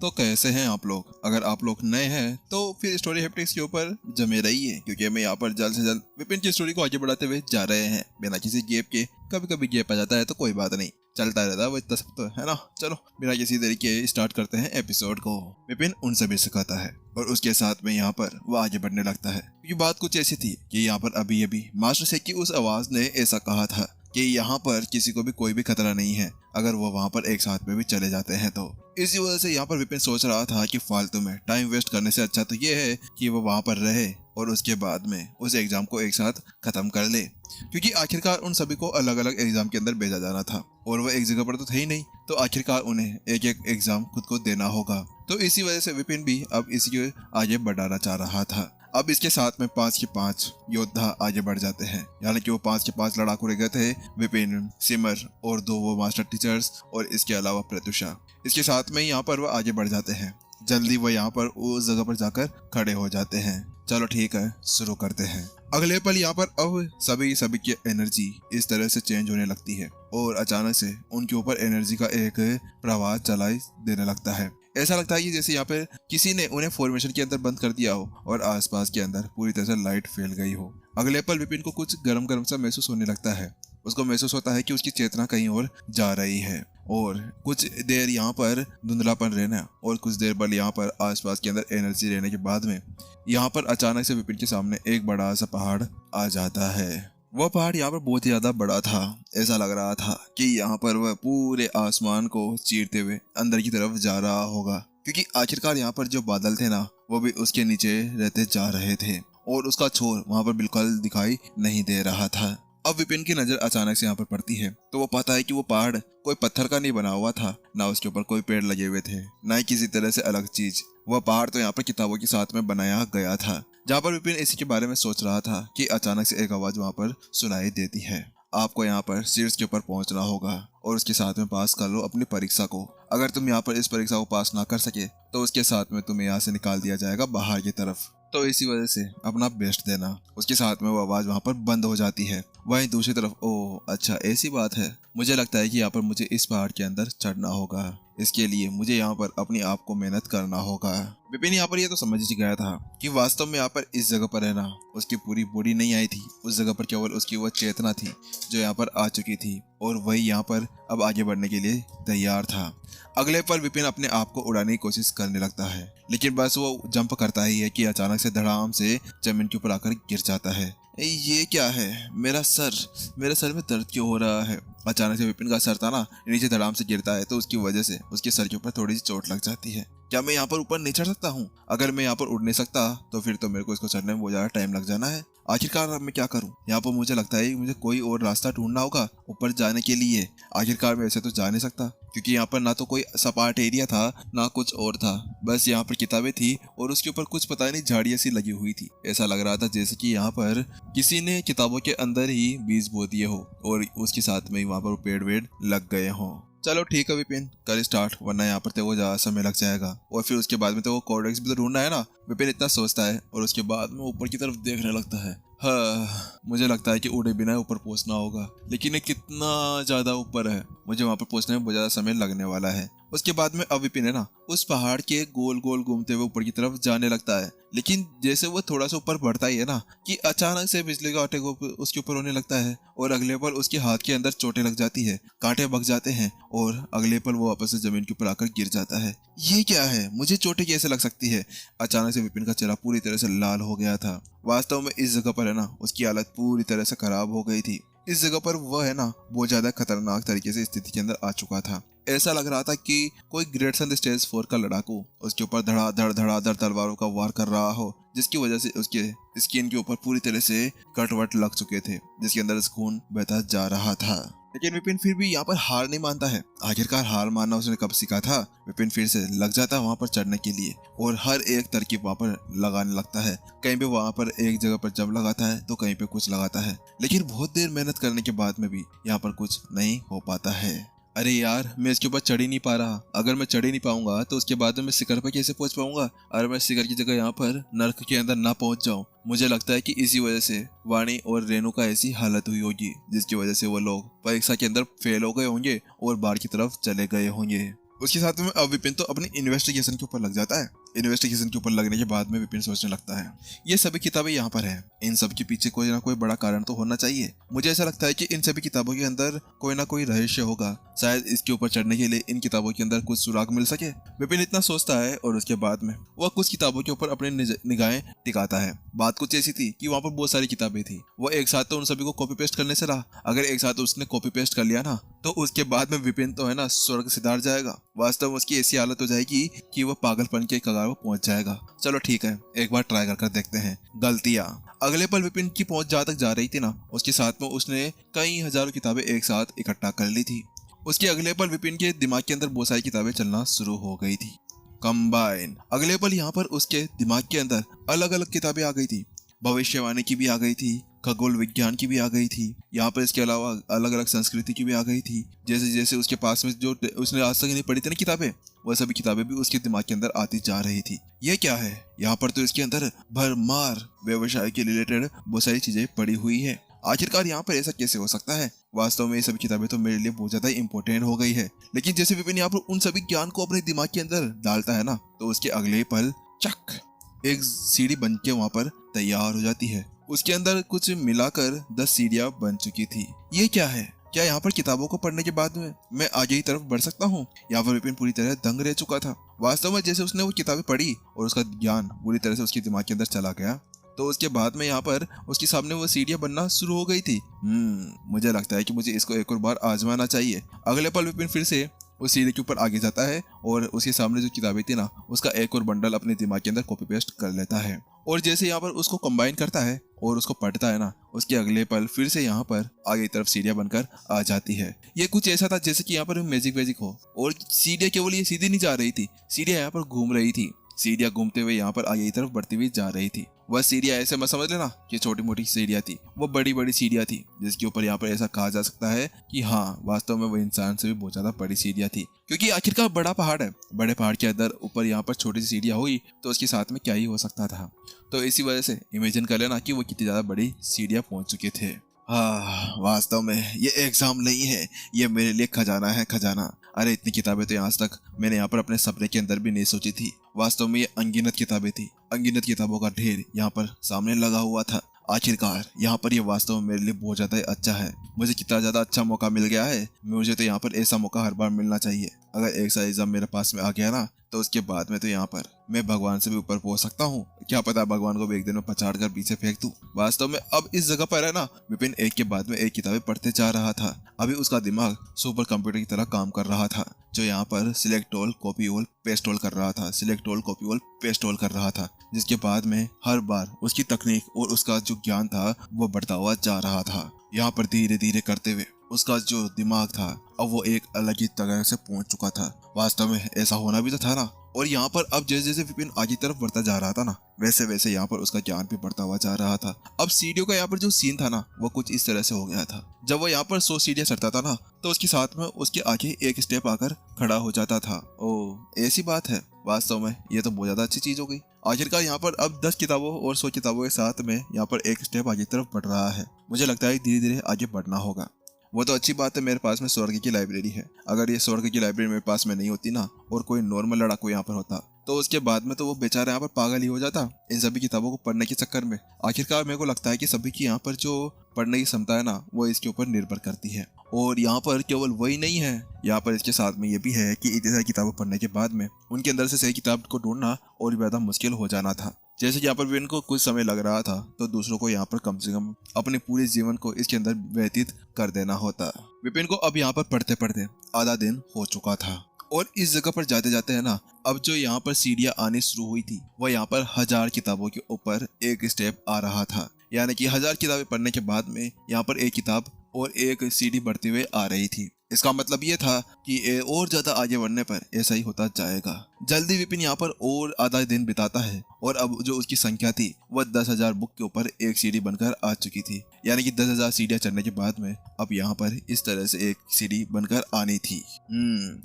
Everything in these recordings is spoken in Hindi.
तो कैसे हैं आप लोग? अगर आप लोग नए हैं तो फिर स्टोरी हैप्टिक्स के ऊपर जमे रहिए, क्योंकि मैं यहाँ पर जल्द से जल्द विपिन की स्टोरी को आगे बढ़ाते हुए जा रहे हैं बिना किसी गैप के। कभी कभी गैप आ जाता है तो कोई बात नहीं, चलता रहता है वो, इतना सब तो है ना। चलो बिना किसी देरी के स्टार्ट करते हैं एपिसोड को। विपिन उन सभी से कहता है और उसके साथ में यहाँ पर वो आगे बढ़ने लगता है, क्योंकि बात कुछ ऐसी थी कि यहाँ पर अभी अभी मास्टर शेख की उस आवाज ने ऐसा कहा था कि यहाँ पर किसी को भी कोई भी खतरा नहीं है अगर वो वहाँ पर एक साथ में भी चले जाते हैं तो। इसी वजह से यहाँ पर विपिन सोच रहा था कि फालतू में टाइम वेस्ट करने से अच्छा तो ये है कि वो वहाँ पर रहे और उसके बाद में उस एग्जाम को एक साथ खत्म कर ले, क्योंकि आखिरकार उन सभी को अलग अलग एग्जाम के अंदर भेजा जाना था और वो एक जगह पर तो थे ही नहीं, तो आखिरकार उन्हें एक एक एग्जाम खुद को देना होगा। तो इसी वजह से विपिन भी अब इसी आगे बढ़ाना चाह रहा था। अब इसके साथ में 5 के 5 योद्धा आगे बढ़ जाते हैं, यानी कि वो 5 के 5 लड़ाकू रह गए थे, विपिन, सिमर और 2 वो मास्टर टीचर्स और इसके अलावा प्रत्युषा। इसके साथ में यहाँ पर वो आगे बढ़ जाते हैं। जल्दी वो यहाँ पर उस जगह पर जाकर खड़े हो जाते हैं। चलो ठीक है, शुरू करते हैं। अगले पल यहाँ पर अब सभी की एनर्जी इस तरह से चेंज होने लगती है और अचानक से उनके ऊपर एनर्जी का एक प्रवाह चलाई देने लगता है। ऐसा लगता है कि जैसे यहाँ पे किसी ने उन्हें फॉर्मेशन के अंदर बंद कर दिया हो और आसपास के अंदर पूरी तरह से लाइट फैल गई हो। अगले पल विपिन को कुछ गरम गरम सा महसूस होने लगता है। उसको महसूस होता है कि उसकी चेतना कहीं और जा रही है और कुछ देर यहाँ पर धुंधलापन रहना और कुछ देर बाद यहाँ पर आसपास के अंदर एनर्जी रहने के बाद में यहाँ पर अचानक से विपिन के सामने एक बड़ा सा पहाड़ आ जाता है। वह पहाड़ यहाँ पर बहुत ही ज्यादा बड़ा था। ऐसा लग रहा था कि यहाँ पर वह पूरे आसमान को चीरते हुए अंदर की तरफ जा रहा होगा, क्योंकि आखिरकार यहाँ पर जो बादल थे ना वो भी उसके नीचे रहते जा रहे थे और उसका छोर वहाँ पर बिल्कुल दिखाई नहीं दे रहा था। अब विपिन की नजर अचानक से यहाँ पर पड़ती है तो वो पाता है कि वो पहाड़ कोई पत्थर का नहीं बना हुआ था, ना उसके ऊपर कोई पेड़ लगे हुए थे, ना ही किसी तरह से अलग चीज। वह पहाड़ तो यहाँ पर किताबों के साथ में बनाया गया था। जहाँ पर विपिन इसी के बारे में सोच रहा था कि अचानक से एक आवाज वहाँ पर सुनाई देती है, आपको यहाँ पर शीर्ष के ऊपर पहुंचना होगा और उसके साथ में पास कर लो अपनी परीक्षा को। अगर तुम यहाँ पर इस परीक्षा को पास ना कर सके तो उसके साथ में तुम्हें यहाँ से निकाल दिया जाएगा बाहर की तरफ, तो इसी वजह से अपना बेस्ट देना। उसके साथ में वो आवाज वहाँ पर बंद हो जाती है। वहीं दूसरी तरफ, ओह अच्छा ऐसी बात है, मुझे लगता है कि यहाँ पर मुझे इस पहाड़ के अंदर चढ़ना होगा, इसके लिए मुझे यहाँ पर अपने आप को मेहनत करना होगा। विपिन यहाँ पर ये तो समझ ही गया था कि वास्तव में यहाँ पर इस जगह पर रहना उसकी पूरी बॉडी नहीं आई थी, उस जगह पर केवल उसकी वह चेतना थी जो यहाँ पर आ चुकी थी और वही यहाँ पर अब आगे बढ़ने के लिए तैयार था। अगले पल विपिन अपने आप को उड़ाने की कोशिश करने लगता है, लेकिन बस वो जंप करता ही है कि अचानक से धड़ाम से जमीन के ऊपर आकर गिर जाता है। ये क्या है, मेरे सर में दर्द क्यों हो रहा है। अचानक से विपिन का सर था ना नीचे धड़ाम से गिरता है तो उसकी वजह से उसके सर के ऊपर थोड़ी सी चोट लग जाती है। क्या मैं यहाँ पर ऊपर नहीं चढ़ सकता हूँ? अगर मैं यहाँ पर उड़ नहीं सकता तो फिर तो मेरे को इसको चढ़ने में बहुत ज्यादा टाइम लग जाना है। आखिरकार अब मैं क्या करूँ? यहाँ पर मुझे लगता है मुझे कोई और रास्ता ढूंढना होगा ऊपर जाने के लिए। आखिरकार मैं ऐसे तो जा नहीं सकता, क्योंकि यहाँ पर ना तो कोई सपाट एरिया था ना कुछ और था, बस यहाँ पर किताबें थी और उसके ऊपर कुछ पता नहीं झाड़ियाँ सी लगी हुई थी। ऐसा लग रहा था जैसे कि यहाँ पर किसी ने किताबों के अंदर ही बीज बो दिए हो और उसके साथ में ही वहाँ पर पेड़ वेड़ लग गए हों। चलो ठीक है विपिन, कर स्टार्ट, वरना यहाँ पर तो वो ज्यादा समय लग जाएगा और फिर उसके बाद में तो वो कोडेक्स भी तो ढूंढना है ना। विपिन इतना सोचता है और उसके बाद में ऊपर की तरफ देखने लगता है। हाँ, मुझे लगता है कि उड़े बिना ऊपर पहुंचना होगा, लेकिन ये कितना ज्यादा ऊपर है, मुझे वहां पर पहुंचने में बहुत ज्यादा समय लगने वाला है। उसके बाद में अब विपिन है ना उस पहाड़ के गोल गोल घूमते हुए ऊपर की तरफ जाने लगता है, लेकिन जैसे वो थोड़ा सा ऊपर बढ़ता ही है ना कि अचानक से बिजली का कांटे उसके ऊपर होने लगता है और अगले पल उसके हाथ के अंदर चोटें लग जाती है, कांटे बग जाते हैं और अगले पल वो वापस से जमीन के ऊपर आकर गिर जाता है। ये क्या है, मुझे चोटें कैसे लग सकती है? अचानक से विपिन का चेहरा पूरी तरह से लाल हो गया था। वास्तव में इस जगह पर है ना उसकी हालत पूरी तरह से खराब हो गई थी। इस जगह पर वह है ना बहुत ज्यादा खतरनाक तरीके से स्थिति के अंदर आ चुका था। ऐसा लग रहा था कि कोई ग्रेट सन स्टेज 4 का लड़ाकू उसके ऊपर धड़ाधड़ तलवारों का वार कर रहा हो, जिसकी वजह से उसके स्किन के ऊपर पूरी तरह से कट वट लग चुके थे, जिसके अंदर खून बहता जा रहा था। लेकिन विपिन फिर भी यहाँ पर हार नहीं मानता है। आखिरकार हार मानना उसने कब सीखा था? विपिन फिर से लग जाता है वहाँ पर चढ़ने के लिए और हर एक तरकीब वहाँ पर लगाने लगता है। कहीं पे वहाँ पर एक जगह पर जंप लगाता है तो कहीं पे कुछ लगाता है, लेकिन बहुत देर मेहनत करने के बाद में भी यहाँ पर कुछ नहीं हो पाता है। अरे यार, मैं इसके ऊपर चढ़ ही नहीं पा रहा। अगर मैं चढ़ ही नहीं पाऊंगा तो उसके बाद में शिखर पर कैसे पहुंच पाऊंगा? अगर मैं शिखर की जगह यहाँ पर नर्क के अंदर ना पहुंच जाऊं, मुझे लगता है कि इसी वजह से वाणी और रेणु का ऐसी हालत हुई होगी, जिसकी वजह से वो लोग परीक्षा के अंदर फेल हो गए होंगे और बाहर की तरफ चले गए होंगे। उसके साथ में अब विपिन तो अपनी इन्वेस्टिगेशन के ऊपर लग जाता है। इन्वेस्टिगेशन के ऊपर लगने के बाद में विपिन सोचने लगता है ये सभी किताबें यहाँ पर है, इन सब के पीछे कोई ना कोई बड़ा कारण तो होना चाहिए। मुझे ऐसा लगता है कि इन सभी किताबों के अंदर कोई ना कोई रहस्य होगा, शायद इसके ऊपर चढ़ने के लिए इन किताबों के अंदर कुछ सुराग मिल सके। विपिन इतना सोचता है और उसके बाद में वह कुछ किताबों के ऊपर अपनी निगाहें टिकाता है। बात कुछ ऐसी थी कि वहाँ पर बहुत सारी किताबें थी, वो एक साथ तो उन सभी को कॉपी पेस्ट करने से रहा। अगर एक साथ उसने कॉपी पेस्ट कर लिया ना तो उसके बाद में विपिन तो है ना स्वर्ग सिधार जाएगा। वास्तव में उसकी ऐसी हालत हो जाएगी कि वो पागलपन के कगार पर पहुंच जाएगा। चलो ठीक है, एक बार ट्राई कर देखते हैं। गलतियां। अगले पल विपिन की पहुंच जहाँ तक जा रही थी ना, उसके साथ में उसने कई हजारों किताबें एक साथ इकट्ठा कर ली थी। उसके अगले पल विपिन के दिमाग के अंदर बहुत सारी किताबें चलना शुरू हो गई थी। कंबाइन। अगले पल यहाँ पर उसके दिमाग के अंदर अलग अलग किताबें आ गई थी। भविष्यवाणी की भी आ गई थी, खगोल विज्ञान की भी आ गई थी, यहाँ पर इसके अलावा अलग अलग संस्कृति की भी आ गई थी। जैसे जैसे उसके पास में जो उसने आज तक नहीं पढ़ी थी ना किताबें, वह सभी किताबें भी उसके दिमाग के अंदर आती जा रही थी। ये क्या है? यहाँ पर तो इसके अंदर भरमार व्यवसाय के रिलेटेड बहुत सारी चीजें पड़ी हुई है। आखिरकार यहाँ पर ऐसा कैसे हो सकता है? वास्तव में ये सभी किताबें तो मेरे लिए बहुत ज्यादा इंपॉर्टेंट हो गई है। लेकिन जैसे विपिन यहाँ पर उन सभी ज्ञान को अपने दिमाग के अंदर डालता है ना, तो उसके अगले पल चक एक सीढ़ी बन के वहाँ पर तैयार हो जाती है। उसके अंदर कुछ मिलाकर 10 सीढ़ियां बन चुकी थी। ये क्या है? क्या यहाँ पर किताबों को पढ़ने के बाद में मैं आगे की तरफ बढ़ सकता हूँ? यहाँ पर विपिन पूरी तरह दंग रह चुका था। वास्तव में जैसे उसने वो किताबें पढ़ी और उसका ज्ञान पूरी तरह से उसके दिमाग के अंदर चला गया, तो उसके बाद में यहाँ पर उसके सामने वो सीढ़ियां बनना शुरू हो गई थी। मुझे लगता है कि मुझे इसको एक और बार आजमाना चाहिए। अगले पल विपिन फिर से उस सीढ़ी के ऊपर आगे जाता है और उसके सामने जो किताबें थी ना, उसका एक और बंडल अपने दिमाग के अंदर कॉपी पेस्ट कर लेता है। और जैसे यहाँ पर उसको कंबाइन करता है और उसको पढ़ता है ना, उसके अगले पल फिर से यहाँ पर आगे की तरफ सीढ़ियां बनकर आ जाती है। ये कुछ ऐसा था जैसे कि यहाँ पर मैजिक वैजिक हो, और सीढ़ियां केवल ये सीधी नहीं जा रही थी, सीढ़ियां यहाँ पर घूम रही थी। सीढ़ियां घूमते हुए यहाँ पर आगे की तरफ बढ़ती हुई जा रही थी। वह सीढ़ियां ऐसे मत समझ लेना कि छोटी मोटी सीढ़ियां थी, वो बड़ी बड़ी सीढ़ियां थी, जिसके ऊपर यहाँ पर ऐसा कहा जा सकता है कि हाँ, वास्तव में वो इंसान से भी बहुत ज्यादा बड़ी सीढ़ियां थी। क्योंकि आखिरकार बड़ा पहाड़ है, बड़े पहाड़ के अंदर ऊपर यहाँ पर छोटी सी सीढ़ियां हुई तो उसके साथ में क्या ही हो सकता था। तो इसी वजह से इमेजिन कर लेना कि वो कितनी ज्यादा बड़ी सीढ़ियां पहुंच चुके थे। हाँ, वास्तव में ये एग्जाम नहीं है, ये मेरे लिए खजाना है, खजाना। अरे इतनी किताबें तो आज तक मैंने यहाँ पर अपने सपने के अंदर भी नहीं सोची थी। वास्तव में ये अनगिनत किताबें थी, अनगिनत किताबों का ढेर यहाँ पर सामने लगा हुआ था। आखिरकार यहाँ पर ये वास्तव में मेरे लिए बहुत ज्यादा अच्छा है। मुझे कितना ज्यादा अच्छा मौका मिल गया है। मुझे तो यहाँ पर ऐसा मौका हर बार मिलना चाहिए। अगर एक सा एग्जाम मेरे पास में आ गया ना, तो उसके बाद में तो यहाँ पर मैं भगवान से भी ऊपर पहुंच सकता हूँ। क्या पता भगवान को भी एक दिन में पछाड़ कर पीछे फेंक दूं। वास्तव में अब इस जगह पर है ना, विपिन एक के बाद में एक किताबें पढ़ते जा रहा था। अभी उसका दिमाग सुपर कंप्यूटर की तरह काम कर रहा था, जो यहाँ पर select all, copy all, paste all कर रहा था, select all, copy all, paste all कर रहा था। जिसके बाद में हर बार उसकी तकनीक और उसका जो ज्ञान था वो बढ़ता हुआ जा रहा था। यहाँ पर धीरे धीरे करते हुए उसका जो दिमाग था अब वो एक अलग ही तरह से पहुंच चुका था। वास्तव में ऐसा होना भी तो था ना। और यहाँ पर अब जैसे जैसे विपिन आगे तरफ बढ़ता जा रहा था ना, वैसे वैसे यहाँ पर उसका ज्ञान भी बढ़ता हुआ जा रहा था। अब सीढ़ियों का यहाँ पर जो सीन था ना, वो कुछ इस तरह से हो गया था। जब वो यहाँ पर 100 सीढ़ियां चढ़ता था ना, तो उसके साथ में उसके आगे एक स्टेप आकर खड़ा हो जाता था। ओह, ऐसी बात है। वास्तव में ये तो बहुत ज्यादा अच्छी चीज हो गई। आखिरकार यहाँ पर अब 10 किताबों और 100 किताबों के साथ में यहाँ पर एक स्टेप आगे तरफ बढ़ रहा है। मुझे लगता है धीरे धीरे आगे बढ़ना होगा। वो तो अच्छी बात है, मेरे पास में स्वर्ग की लाइब्रेरी है। अगर ये स्वर्ग की लाइब्रेरी मेरे पास में नहीं होती ना, और कोई नॉर्मल लड़ाकू यहाँ पर होता, तो उसके बाद में तो वो बेचारा यहाँ पर पागल ही हो जाता इन सभी किताबों को पढ़ने के चक्कर में। आखिरकार मेरे को लगता है कि सभी की यहाँ पर जो पढ़ने की क्षमता है ना, वो इसके ऊपर निर्भर करती है। और यहाँ पर केवल वही नहीं है, यहाँ पर इसके साथ में ये भी है कि इतनी सारी किताबें पढ़ने के बाद में उनके अंदर से सही किताब को ढूंढना और ज्यादा मुश्किल हो जाना था। जैसे कि यहाँ पर भी इनको कुछ समय लग रहा था, तो दूसरों को यहाँ पर कम से कम अपने पूरे जीवन को इसके अंदर व्यतीत कर देना होता। विपिन को अब यहाँ पर पढ़ते पढ़ते आधा दिन हो चुका था। और इस जगह पर जाते जाते है ना, अब जो यहाँ पर सीढ़ियां आनी शुरू हुई थी, वह यहाँ पर 1000 किताबों के ऊपर एक स्टेप आ रहा था। यानी कि 1000 किताबें पढ़ने के बाद में यहाँ पर एक किताब और एक सीढ़ी बढ़ते हुए आ रही थी। इसका मतलब ये था कि और ज्यादा आगे बढ़ने पर ऐसा ही होता जाएगा। जल्दी विपिन यहाँ पर और आधा दिन बिताता है, और अब जो उसकी संख्या थी वह 10,000 बुक के ऊपर एक सीढ़ी बनकर आ चुकी थी। यानी कि 10,000 सीढ़ियां चढ़ने के बाद में अब यहाँ पर इस तरह से एक सीढ़ी बनकर आनी थी।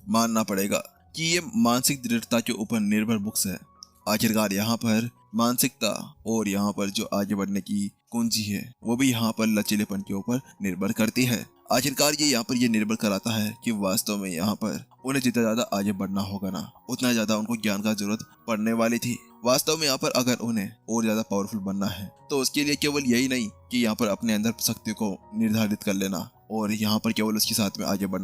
मानना पड़ेगा कि ये मानसिक दृढ़ता के ऊपर निर्भर बुक्स है। आखिरकार यहाँ पर मानसिकता और यहाँ पर जो आगे बढ़ने की कुंजी है, वो भी यहाँ पर लचीलेपन के ऊपर निर्भर करती है। आखिरकार यहाँ पर ये निर्भर कराता है कि वास्तव में यहाँ पर उन्हें जितना ज्यादा आगे बढ़ना होगा ना, उतना ज्यादा उनको ज्ञान का जरूरत पड़ने वाली थी। वास्तव में यहाँ पर अगर उन्हें और ज्यादा पावरफुल बनना है तो उसके लिए केवल यही नहीं कि यहाँ पर अपने अंदर शक्ति को निर्धारित कर लेना और यहाँ पर केवल उसके साथ में आगे बढ़ना